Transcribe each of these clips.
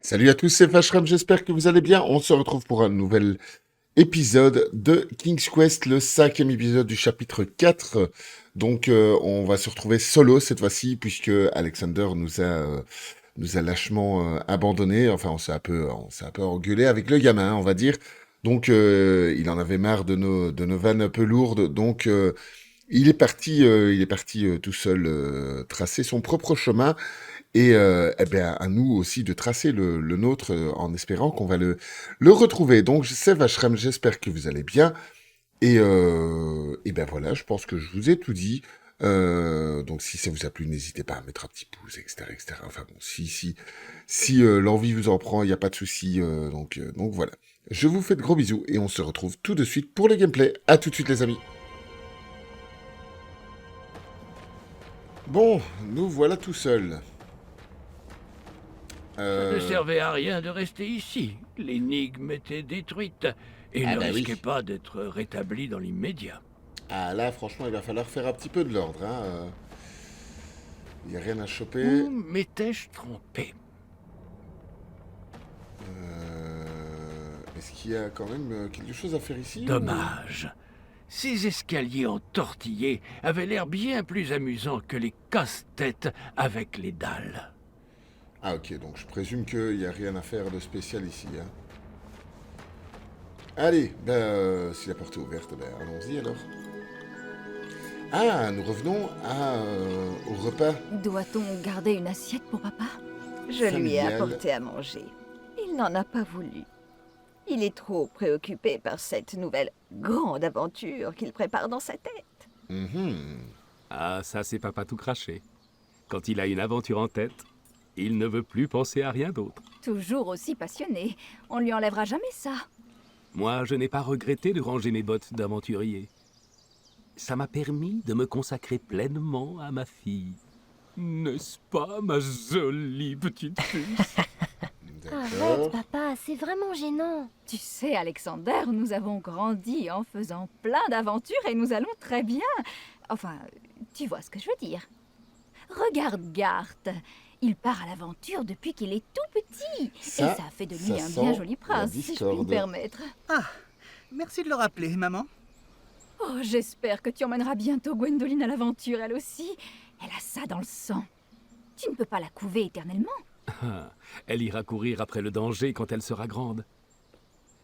Salut à tous, c'est Vacheram, j'espère que vous allez bien. On se retrouve pour un nouvel épisode de King's Quest, le cinquième épisode du chapitre 4. Donc on va se retrouver solo cette fois-ci, puisque Alexander nous a lâchement abandonnés. Enfin, on s'est un peu engueulé avec le gamin, on va dire. Donc il en avait marre de nos vannes un peu lourdes. Donc il est parti tout seul tracer son propre chemin. Et eh bien, à nous aussi de tracer le nôtre en espérant qu'on va le retrouver. Donc, c'est Vacheram, j'espère que vous allez bien. Et ben voilà, je pense que je vous ai tout dit. Donc, si ça vous a plu, n'hésitez pas à mettre un petit pouce, etc., etc. Enfin bon, si l'envie vous en prend, il n'y a pas de souci. Donc voilà. Je vous fais de gros bisous et on se retrouve tout de suite pour le gameplay. À tout de suite, les amis. Bon, nous voilà tout seuls. Ça ne servait à rien de rester ici. L'énigme était détruite et Ah ne bah oui. risquait pas d'être rétablie dans l'immédiat. Ah là, franchement, il va falloir faire un petit peu de l'ordre. Il n'y a rien à choper. Où m'étais-je trompé? Est-ce qu'il y a quand même quelque chose à faire ici ou- Dommage. Ces escaliers entortillés avaient l'air bien plus amusants que les casse-têtes avec les dalles. Ah ok, donc je présume qu'il n'y a rien à faire de spécial ici. Allez, si la porte est ouverte, allons-y alors. Ah, nous revenons au repas Doit-on garder une assiette pour papa? Je lui ai familial. apporté à manger. Il n'en a pas voulu. Il est trop préoccupé par cette nouvelle grande aventure qu'il prépare dans sa tête. Mhm. Ah, ça c'est papa tout craché. Quand il a une aventure en tête, il ne veut plus penser à rien d'autre. Toujours aussi passionné. On lui enlèvera jamais ça. Moi, je n'ai pas regretté de ranger mes bottes d'aventurier. Ça m'a permis de me consacrer pleinement à ma fille. N'est-ce pas, ma jolie petite puce? Arrête, D'accord. papa, c'est vraiment gênant. Tu sais, Alexander, nous avons grandi en faisant plein d'aventures et nous allons très bien. Enfin, tu vois ce que je veux dire. Regarde Garth. Il part à l'aventure depuis qu'il est tout petit. Ça, et ça fait de lui ça un sent bien joli la prince, si je puis me discorde. permettre. Ah, merci de le rappeler, maman. Oh, j'espère que tu emmèneras bientôt Gwendoline à l'aventure, elle aussi. Elle a ça dans le sang. Tu ne peux pas la couver éternellement. Ah, elle ira courir après le danger quand elle sera grande.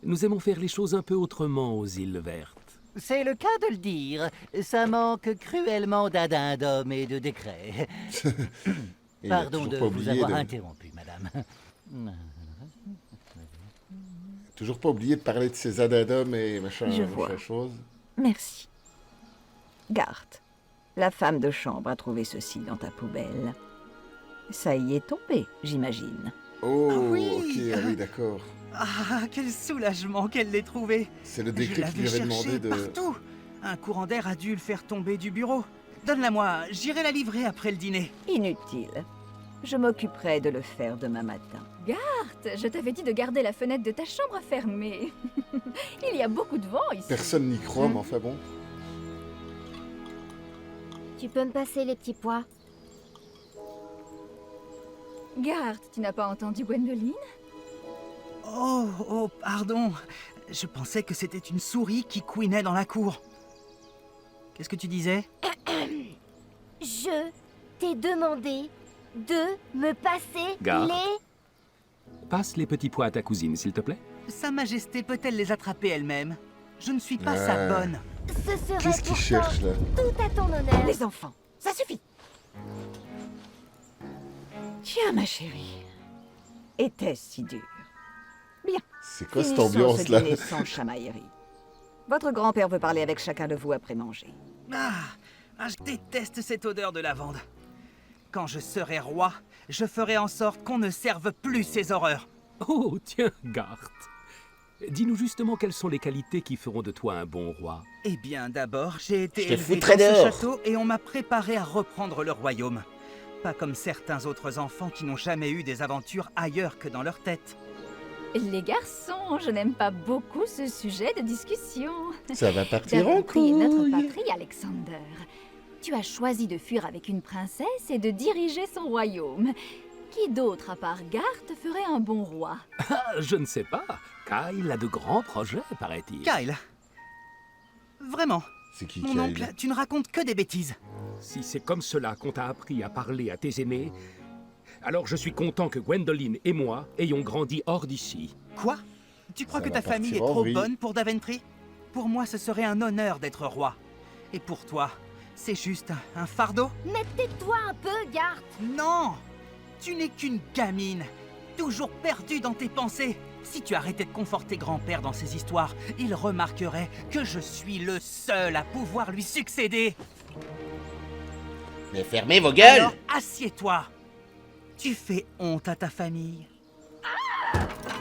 Nous aimons faire les choses un peu autrement aux îles vertes. C'est le cas de le dire. Ça manque cruellement d'addendum et de décret. Et il a Pardon toujours de pas vous oublié avoir de- interrompu, madame. Toujours pas oublié de parler de ces addendums et machin Je vois. chose. Merci. Garth, la femme de chambre a trouvé ceci dans ta poubelle. Ça y est tombé, j'imagine. Oh, Ah oui. ok, ah oui, d'accord. Ah, quel soulagement qu'elle l'ait trouvé. C'est le Je décret qui l'avais lui avait cherché demandé de... partout. Un courant d'air a dû le faire tomber du bureau. Donne-la-moi, j'irai la livrer après le dîner. Inutile. Je m'occuperai de le faire demain matin. Garth, je t'avais dit de garder la fenêtre de ta chambre fermée. Il y a beaucoup de vent ici. Personne n'y croit, mais enfin bon. Tu peux me passer les petits pois? Garth, tu n'as pas entendu Gwendoline? Oh, pardon. Je pensais que c'était une souris qui couinait dans la cour. Qu'est-ce que tu disais? Je t'ai demandé de me passer Garde. les... Passe les petits pois à ta cousine, s'il te plaît. Sa Majesté peut-elle les attraper elle-même? Je ne suis pas Ouais. sa bonne. Ce serait Qu'est-ce qu'il pourtant cherche, là? tout à ton honneur. Les enfants, ça suffit. Tiens, ma chérie. Était-ce si dur? Bien. C'est quoi cette Finissons ce ambiance-là? dîner sans chamaillerie. Votre grand-père veut parler avec chacun de vous après manger. Je déteste cette odeur de lavande. Quand je serai roi, je ferai en sorte qu'on ne serve plus ces horreurs. Oh, tiens, Garth. Dis-nous justement quelles sont les qualités qui feront de toi un bon roi. Eh bien, d'abord, j'ai été Je te élevé foutrais dans ce dehors. château et on m'a préparé à reprendre le royaume. Pas comme certains autres enfants qui n'ont jamais eu des aventures ailleurs que dans leur tête. Les garçons, je n'aime pas beaucoup ce sujet de discussion. Ça va Tu partir as en compris notre couille. patrie, Alexander. Tu as choisi de fuir avec une princesse et de diriger son royaume. Qui d'autre, à part Garth, ferait un bon roi? Ah, je ne sais pas. Kyle a de grands projets, paraît-il. Kyle. Vraiment, C'est qui, mon Kyle? oncle, tu ne racontes que des bêtises. Si c'est comme cela qu'on t'a appris à parler à tes aînés, alors je suis content que Gwendoline et moi ayons grandi hors d'ici. Quoi? Tu crois Ça que va ta famille est partir en trop vrille. bonne pour Daventry? Pour moi, ce serait un honneur d'être roi. Et pour toi, c'est juste un fardeau? Mais tais-toi un peu, Garth. Non! Tu n'es qu'une gamine, toujours perdue dans tes pensées. Si tu arrêtais de conforter grand-père dans ses histoires, il remarquerait que je suis le seul à pouvoir lui succéder. Mais fermez vos gueules! Alors, assieds-toi. Tu fais honte à ta famille.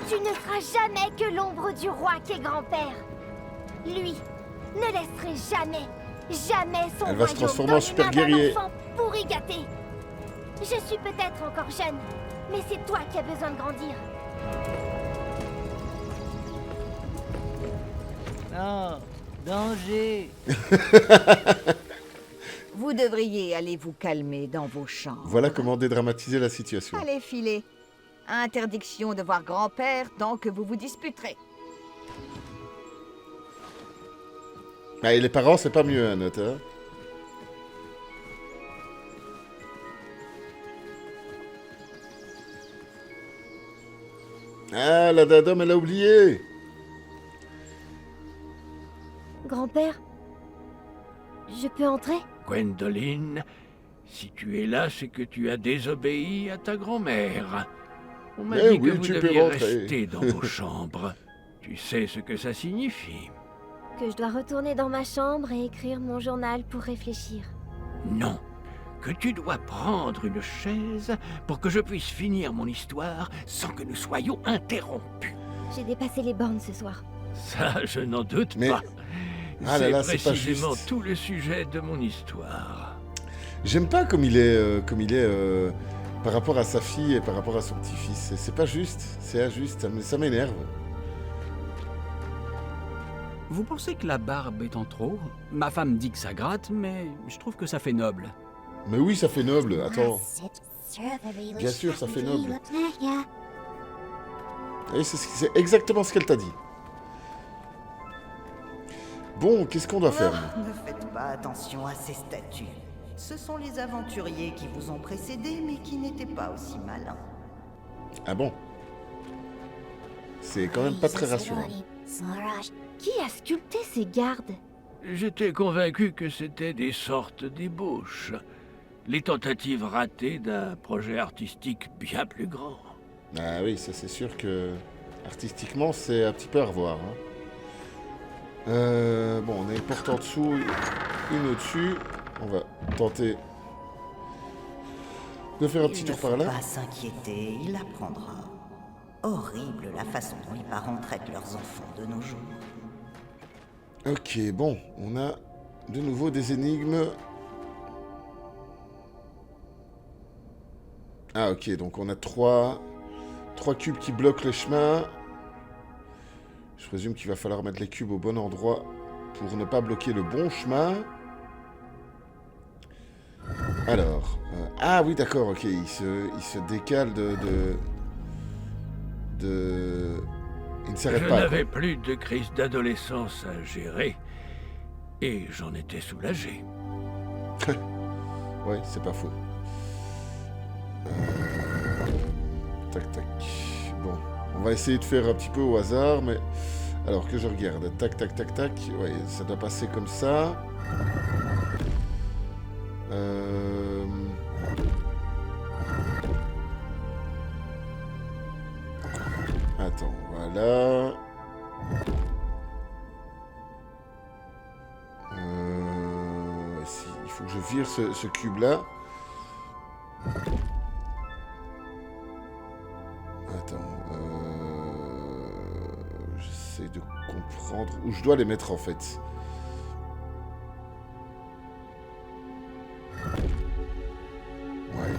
Tu ne seras jamais que l'ombre du roi qu'est grand-père. Lui ne laisserait jamais son Elle va se royaume transformer dans en les super mains d'un guerrier. enfant pourri gâté. Je suis peut-être encore jeune, mais c'est toi qui as besoin de grandir. Non, danger. Vous devriez aller vous calmer dans vos chambres. Voilà comment dédramatiser la situation. Allez, filez. Interdiction de voir grand-père tant que vous vous disputerez. Ah, et les parents, c'est pas mieux, hein, Note, hein. Ah, la dame, elle a oublié. Grand-père, je peux entrer? Gwendoline, si tu es là, c'est que tu as désobéi à ta grand-mère. On m'a Mais dit oui, que vous tu peux deviez rentrer. rester dans vos chambres. Tu sais ce que ça signifie? Que je dois retourner dans ma chambre et écrire mon journal pour réfléchir. Non. Que tu dois prendre une chaise pour que je puisse finir mon histoire sans que nous soyons interrompus. J'ai dépassé les bornes ce soir. Ça, je n'en doute Mais- pas. Ah là là, c'est pas précisément juste. tout le sujet de mon histoire. J'aime pas comme il est, par rapport à sa fille et par rapport à son petit-fils. C'est pas juste, c'est injuste, ça m'énerve. Vous pensez que la barbe est en trop? Ma femme dit que ça gratte, mais je trouve que ça fait noble. Mais oui, ça fait noble, attends. Bien sûr, ça fait noble. Et c'est exactement ce qu'elle t'a dit. Bon, qu'est-ce qu'on doit faire? Oh, ne faites pas attention à ces statues. Ce sont les aventuriers qui vous ont précédés, mais qui n'étaient pas aussi malins. Ah bon? C'est quand même pas très rassurant. Qui a sculpté ces gardes? J'étais convaincu que c'était des sortes d'ébauches. Les tentatives ratées d'un projet artistique bien plus grand. Ah oui, ça c'est sûr que artistiquement c'est un petit peu à revoir. Hein. Bon, on a une porte en dessous, une au-dessus. On va tenter de faire un petit Il tour ne par faut là. pas s'inquiéter, il apprendra. Horrible la façon dont les parents traitent leurs enfants de nos jours. Ok, bon, on a de nouveau des énigmes. Ah ok, donc on a trois cubes qui bloquent le chemin. Je présume qu'il va falloir mettre les cubes au bon endroit pour ne pas bloquer le bon chemin. Alors, ah oui d'accord, ok, il se décale il ne Je s'arrête pas. n'avais plus de crise d'adolescence à gérer. Et j'en étais soulagé. Ouais, c'est pas faux. Tac, tac. Bon, on va essayer de faire un petit peu au hasard, mais... Alors que je regarde. Tac, tac, tac, tac. Ouais, ça doit passer comme ça. Attends, voilà. Si, il faut que je vire ce cube-là. Attends, j'essaie de comprendre où je dois les mettre en fait. Ouais.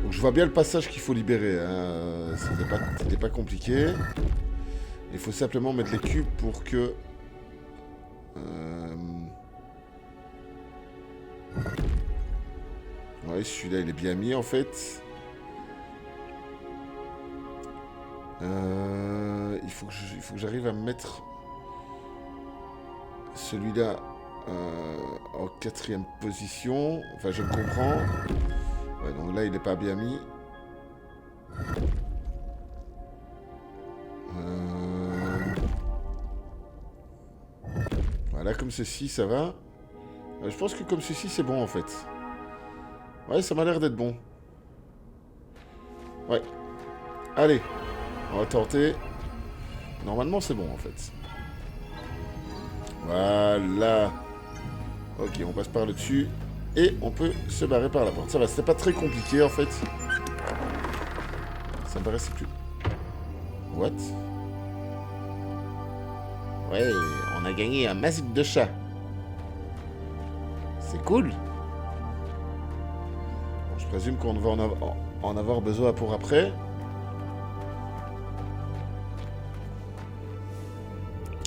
Donc je vois bien le passage qu'il faut libérer. Hein. C'était pas compliqué. Il faut simplement mettre les cubes pour que... Ouais, celui-là il est bien mis en fait. Il faut que j'arrive à mettre celui-là en 4e position. Enfin, je le comprends. Ouais, donc là, il n'est pas bien mis. Voilà, comme ceci, ça va. Je pense que comme ceci, c'est bon, en fait. Ouais, ça m'a l'air d'être bon. Ouais. Allez, on va tenter. Normalement, c'est bon, en fait. Voilà. Ok, on passe par le dessus. Et on peut se barrer par la porte. Ça va, c'était pas très compliqué, en fait. Ça me paraissait plus... What? Ouais, on a gagné un masque de chat. C'est cool. Bon, je présume qu'on va en avoir besoin pour après.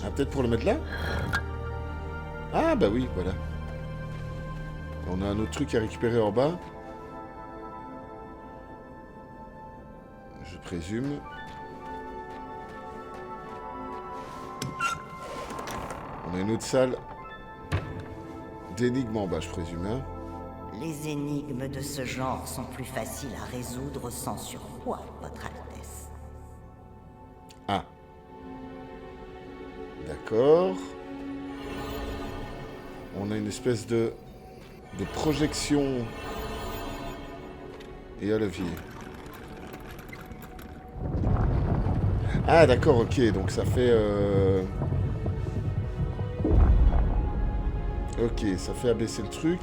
Ah, peut-être pour le mettre là? Ah, bah oui, voilà. On a un autre truc à récupérer en bas. Je présume. On a une autre salle d'énigmes en bas, je présume. Hein. Les énigmes de ce genre sont plus faciles à résoudre sans surpoids, Votre Altesse. Ah. D'accord. On a une espèce de projection et à levier. Ah d'accord, ok, donc ça fait... Ok, ça fait abaisser le truc.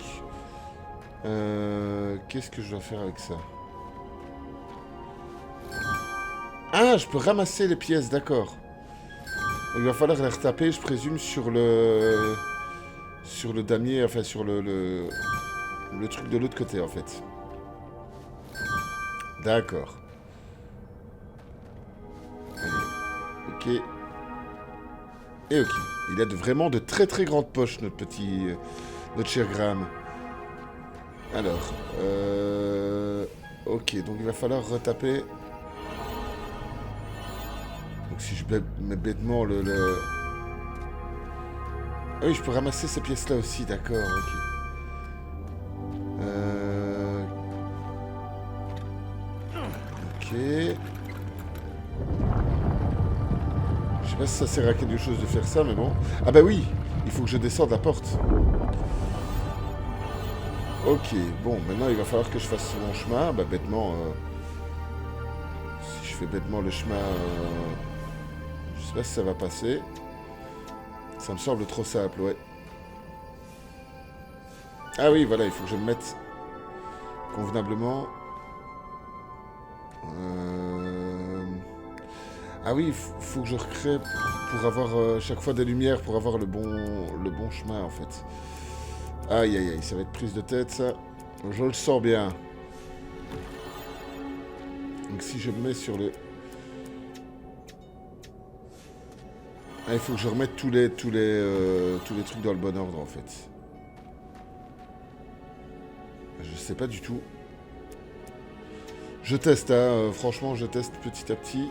Qu'est-ce que je dois faire avec ça? Ah, je peux ramasser les pièces, d'accord. Il va falloir les retaper, je présume, sur le damier, enfin sur le truc de l'autre côté, en fait. D'accord. Ok. Et ok. Il a vraiment de très très grandes poches, notre cher Graham. Alors, ok, donc il va falloir retaper. Donc si je mets bêtement Ah oui, je peux ramasser ces pièces-là aussi, d'accord, ok. Ok. Je sais pas si ça sert à quelque chose de faire ça, mais bon. Ah bah oui, il faut que je descende la porte. Ok, bon, maintenant il va falloir que je fasse mon chemin. Bah bêtement, si je fais bêtement le chemin, je sais pas si ça va passer. Ça me semble trop simple, ouais. Ah oui, voilà, il faut que je me mette convenablement. Ah oui, il faut que je recrée pour avoir chaque fois des lumières, pour avoir le bon chemin, en fait. Aïe, aïe, aïe, ça va être prise de tête, ça. Je le sens bien. Donc si je me mets sur le... Ah, il faut que je remette tous les trucs dans le bon ordre, en fait. Je sais pas du tout. Je teste, hein. Franchement, je teste petit à petit.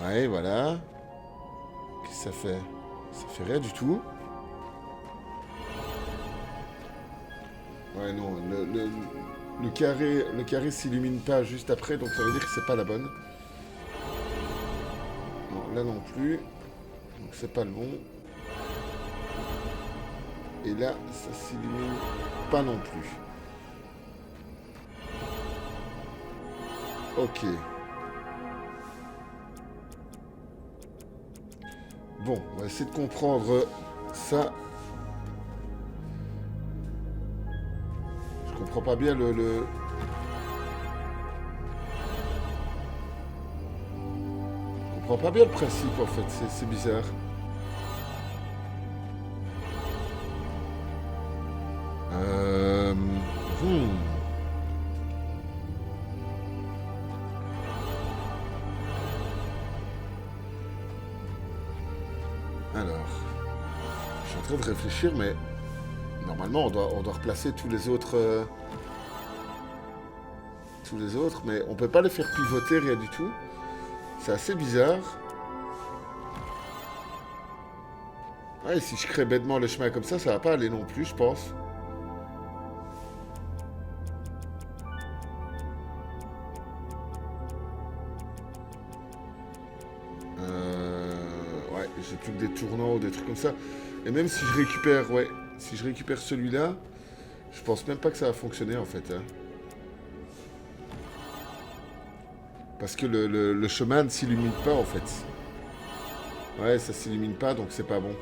Ouais, voilà. Qu'est-ce que ça fait? Ça fait rien du tout. Ouais, non, le carré s'illumine pas juste après, donc ça veut dire que c'est pas la bonne. Non, là non plus. Donc c'est pas le bon. Et là, ça s'illumine pas non plus. Ok. Bon, on va essayer de comprendre ça. Je comprends pas bien Je comprends pas bien le principe, en fait. C'est bizarre. Alors, je suis en train de réfléchir, mais normalement, on doit replacer tous les autres... tous les autres, mais on peut pas les faire pivoter, rien du tout. C'est assez bizarre. Ouais, si je crée bêtement le chemin comme ça va pas aller non plus, je pense. Ouais, j'ai plus que des tournants ou des trucs comme ça. Et même si je récupère, ouais, si je récupère celui-là, je pense même pas que ça va fonctionner en fait. Hein. Parce que le chemin ne s'illumine pas en fait. Ouais, ça s'illumine pas, donc c'est pas bon.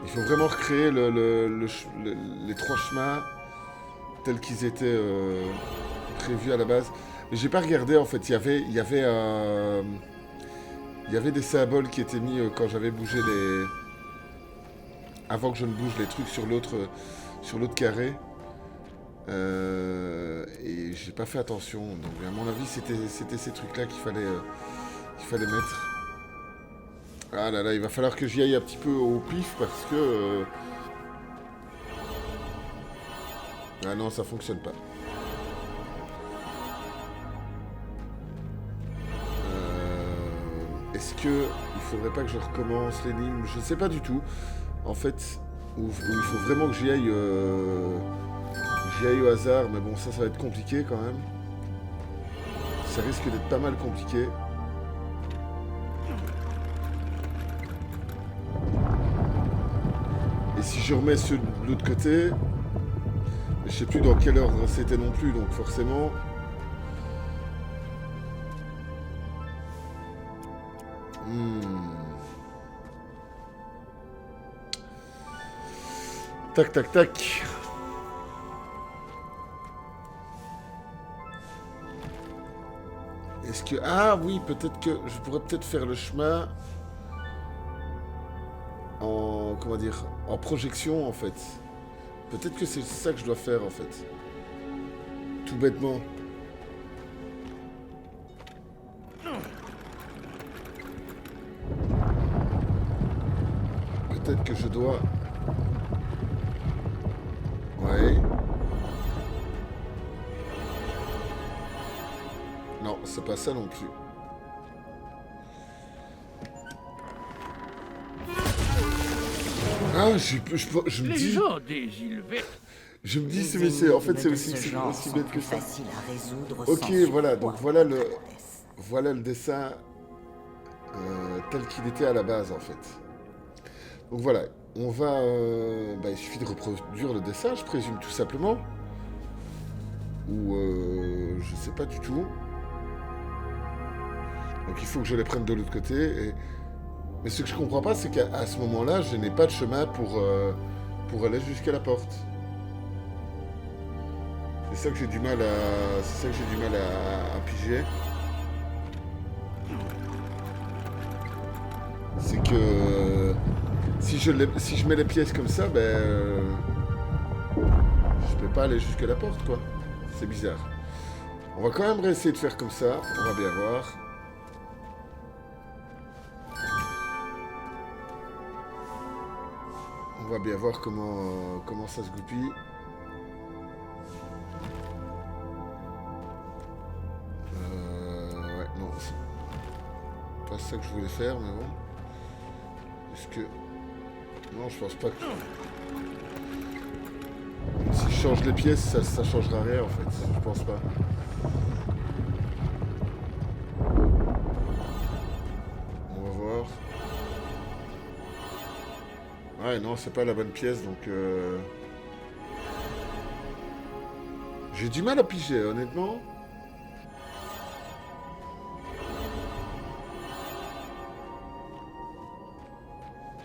Il faut vraiment recréer les 3 chemins tels qu'ils étaient prévus à la base. Mais j'ai pas regardé en fait. Il y avait des symboles qui étaient mis quand j'avais bougé les. Avant que je ne bouge les trucs sur l'autre carré. Et j'ai pas fait attention. Donc à mon avis c'était ces trucs là qu'il fallait mettre. Ah là là, il va falloir que j'y aille un petit peu au pif parce que... Ah non, ça fonctionne pas. Est-ce que il faudrait pas que je recommence l'énigme? Je sais pas du tout. En fait, où il faut vraiment que j'y aille au hasard, mais bon, ça va être compliqué quand même. Ça risque d'être pas mal compliqué. Et si je remets ceux de l'autre côté, je sais plus dans quelle ordre c'était non plus, donc forcément... Tac, tac, tac. Est-ce que... Ah oui, peut-être que je pourrais peut-être faire le chemin en... Comment dire? En projection, en fait. Peut-être que c'est ça que je dois faire, en fait. Tout bêtement. Peut-être que je dois... Ouais. Non, c'est pas ça non plus. Ah, je me Les dis... gens des îles vertes. Je me dis, Les c'est en fait, c'est énigmes aussi, de ce c'est genre aussi sont bête que plus ça. faciles à résoudre Ok, sans voilà, surpoids donc de maladresse. voilà le dessin tel qu'il était à la base, en fait. Donc voilà, on va... il suffit de reproduire le dessin, je présume, tout simplement. Ou... je sais pas du tout. Donc il faut que je les prenne de l'autre côté. Et... Mais ce que je comprends pas, c'est qu'à ce moment-là, je n'ai pas de chemin pour aller jusqu'à la porte. C'est ça que j'ai du mal à piger. C'est que si je mets les pièces comme ça, je peux pas aller jusqu'à la porte, quoi. C'est bizarre. On va quand même réessayer de faire comme ça. On va bien voir. On va bien voir comment ça se goupille. Ouais, non, c'est pas ça que je voulais faire, mais bon. Est-ce que... Non, je pense pas que... Si je change les pièces, ça changera rien, en fait. Je pense pas. On va voir. Ouais, non, c'est pas la bonne pièce, donc... J'ai du mal à piger, honnêtement.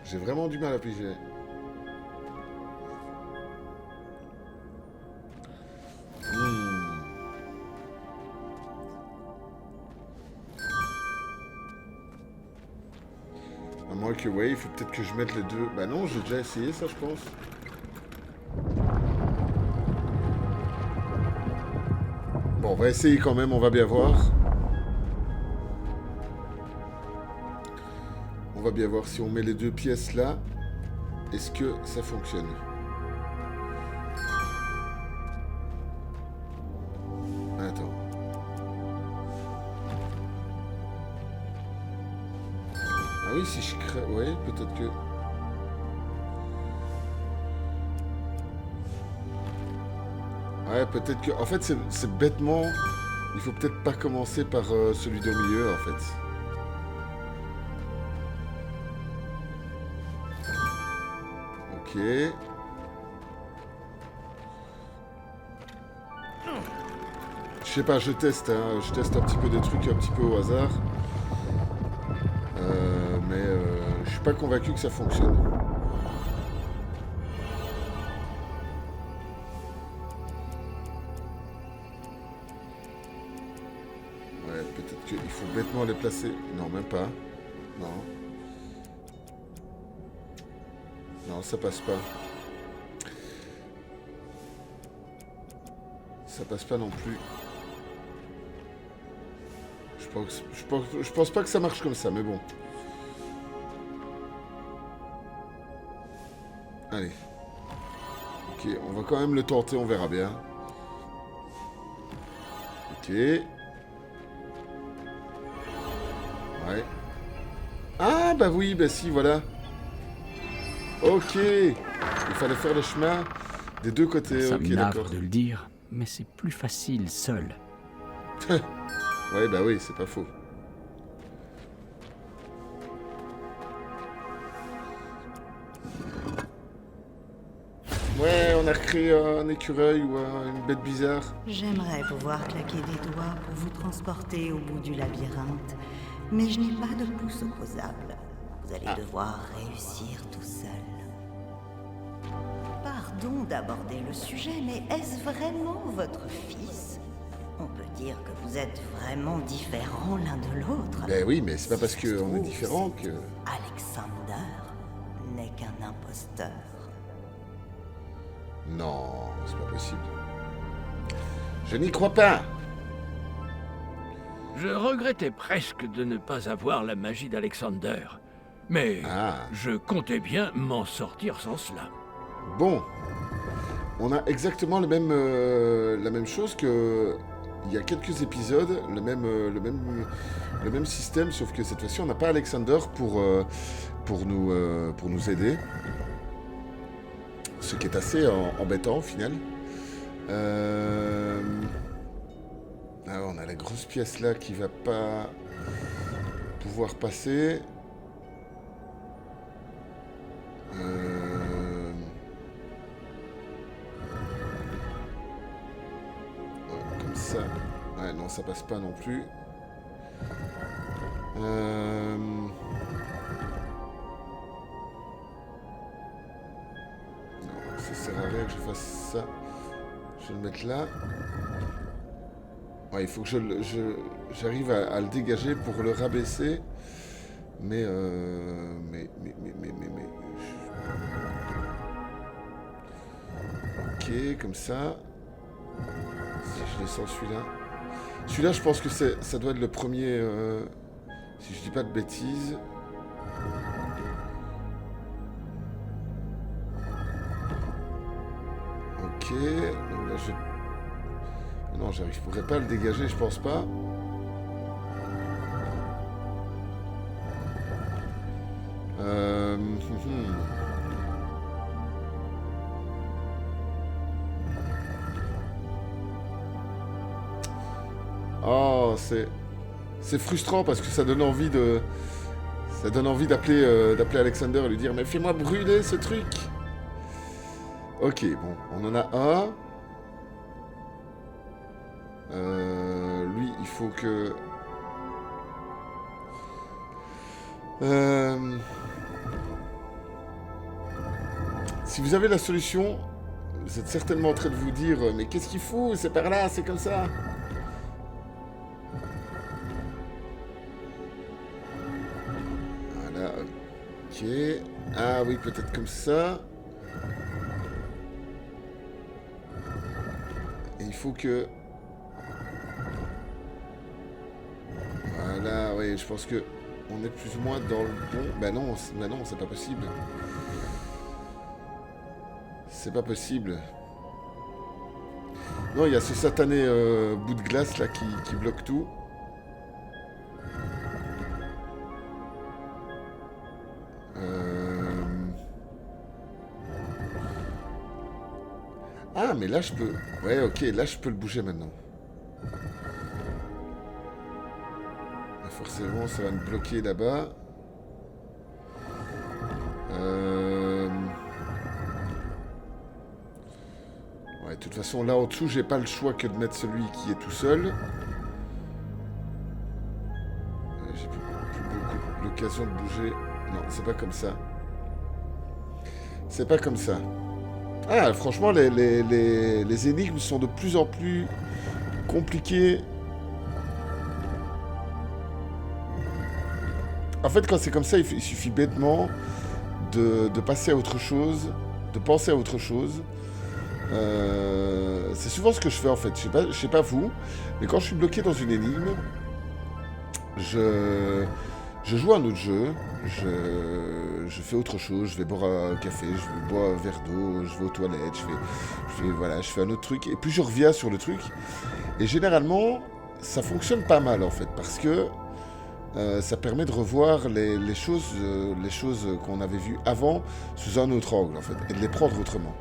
J'ai vraiment du mal à piger. À moins que, ouais, il faut peut-être que je mette les deux. Bah non, j'ai déjà essayé ça, je pense. Bon, on va essayer quand même, on va bien voir. On va bien voir si on met les deux pièces là. Est-ce que ça fonctionne? Ah oui, si je crée... Ouais, peut-être que... Ouais, peut-être que... En fait, c'est bêtement... Il faut peut-être pas commencer par celui du milieu, en fait. Ok. Je sais pas, je teste, hein. Je teste un petit peu des trucs un petit peu au hasard. Mais je suis pas convaincu que ça fonctionne. Ouais, peut-être qu'il faut bêtement les placer. Non, même pas. Non. Non, ça passe pas. Ça passe pas non plus. Je pense pas que ça marche comme ça, mais bon. Allez. Ok, on va quand même le tenter, on verra bien. Ok. Ouais. Ah, bah oui, bah si, voilà. Ok. Il fallait faire le chemin des deux côtés. Ça ok, me navre d'accord. de le dire, mais c'est plus facile seul. Ouais, bah oui, c'est pas faux. Ouais, on a recréé un écureuil ou une bête bizarre. J'aimerais pouvoir claquer des doigts pour vous transporter au bout du labyrinthe, mais je n'ai pas de pouce opposable. Vous allez devoir réussir tout seul. Pardon d'aborder le sujet, mais est-ce vraiment votre fils? On peut dire que vous êtes vraiment différents l'un de l'autre. Ben oui, mais c'est pas parce Si ça se qu'on est trouve, différent que... Alexander n'est qu'un imposteur. Non, c'est pas possible. Je n'y crois pas. Je regrettais presque de ne pas avoir la magie d'Alexander. Mais je comptais bien m'en sortir sans cela. Bon. On a exactement la même chose que... Il y a quelques épisodes, le même système, sauf que cette fois-ci, on n'a pas Alexander pour nous aider. Ce qui est assez embêtant, au final. Ah, on a la grosse pièce là qui va pas pouvoir passer. Comme ça. Ouais, non, ça passe pas non plus. Non, ça sert à rien que je fasse ça. Je vais le mettre là. Ouais, il faut que j'arrive à le dégager pour le rabaisser. Mais Ok, comme ça. Si je descends celui-là. Celui-là, je pense que ça doit être le premier... si je dis pas de bêtises. Ok. Donc là, non, je pourrais pas le dégager, je pense pas. Oh, c'est frustrant parce que ça donne envie de... Ça donne envie d'appeler Alexander et lui dire « Mais fais-moi brûler ce truc !» Ok, bon, on en a un. Lui, il faut que... Si vous avez la solution, vous êtes certainement en train de vous dire « Mais qu'est-ce qu'il faut? C'est par là, c'est comme ça !» Voilà, ok. Ah oui, peut-être comme ça. Et il faut que... Voilà, oui, je pense que on est plus ou moins dans le bon... Bah non, c'est pas possible. C'est pas possible. Non, il y a ce satané bout de glace là qui bloque tout. mais là, je peux... Ouais, ok, là, je peux le bouger maintenant. Mais forcément, ça va me bloquer là-bas. Ouais, de toute façon, là, en dessous, j'ai pas le choix que de mettre celui qui est tout seul. J'ai plus beaucoup l'occasion de bouger. Non, c'est pas comme ça. C'est pas comme ça. Ah, franchement, les énigmes sont de plus en plus compliquées. En fait, quand c'est comme ça, il suffit bêtement de passer à autre chose, de penser à autre chose. C'est souvent ce que je fais, en fait. Je sais pas vous, mais quand je suis bloqué dans une énigme, je joue à un autre jeu, je fais autre chose, je vais boire un café, je vais boire un verre d'eau, je vais aux toilettes, voilà, je fais un autre truc, et puis je reviens sur le truc. Et généralement, ça fonctionne pas mal en fait, parce que ça permet de revoir les choses qu'on avait vues avant sous un autre angle en fait, et de les prendre autrement.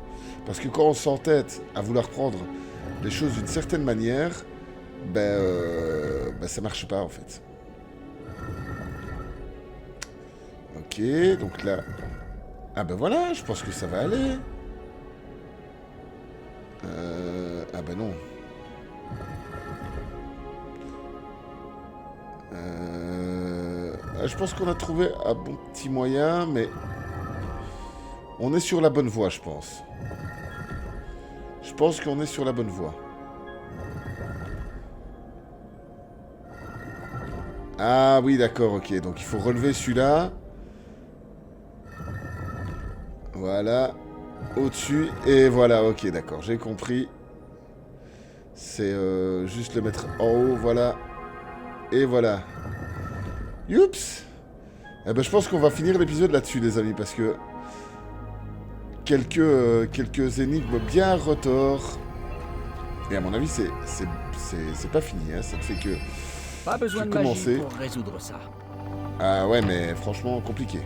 Parce que quand on s'entête à vouloir prendre les choses d'une certaine manière, ça marche pas en fait. Ok, donc là... Ah ben voilà, je pense que ça va aller. Ah ben non. Je pense qu'on a trouvé un bon petit moyen, mais... On est sur la bonne voie, je pense. Je pense qu'on est sur la bonne voie. Ah oui, d'accord, ok. Donc il faut relever celui-là. Voilà. Au-dessus. Et voilà, ok, d'accord. J'ai compris. C'est juste le mettre en haut, voilà. Et voilà. Youps. Eh ben, je pense qu'on va finir l'épisode là-dessus, les amis, parce que... Quelques énigmes bien retors. Et à mon avis, c'est pas fini, hein. Ça ne fait que... Pas besoin de magie pour résoudre ça. Ah ouais, mais franchement, compliqué.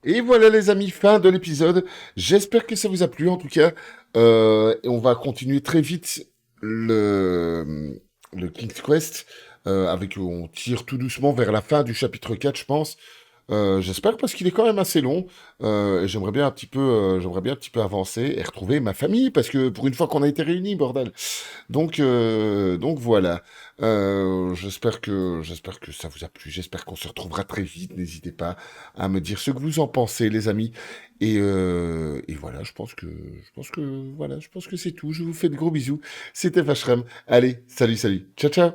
Et voilà les amis, fin de l'épisode. J'espère que ça vous a plu en tout cas. Et on va continuer très vite le King's Quest. On tire tout doucement vers la fin du chapitre 4, je pense. J'espère parce qu'il est quand même assez long. Et j'aimerais bien un petit peu avancer et retrouver ma famille parce que pour une fois qu'on a été réunis, bordel. Donc voilà. J'espère que ça vous a plu. J'espère qu'on se retrouvera très vite. N'hésitez pas à me dire ce que vous en pensez, les amis. Et voilà, je pense que c'est tout. Je vous fais de gros bisous. C'était Vacherem. Allez, salut. Ciao, ciao.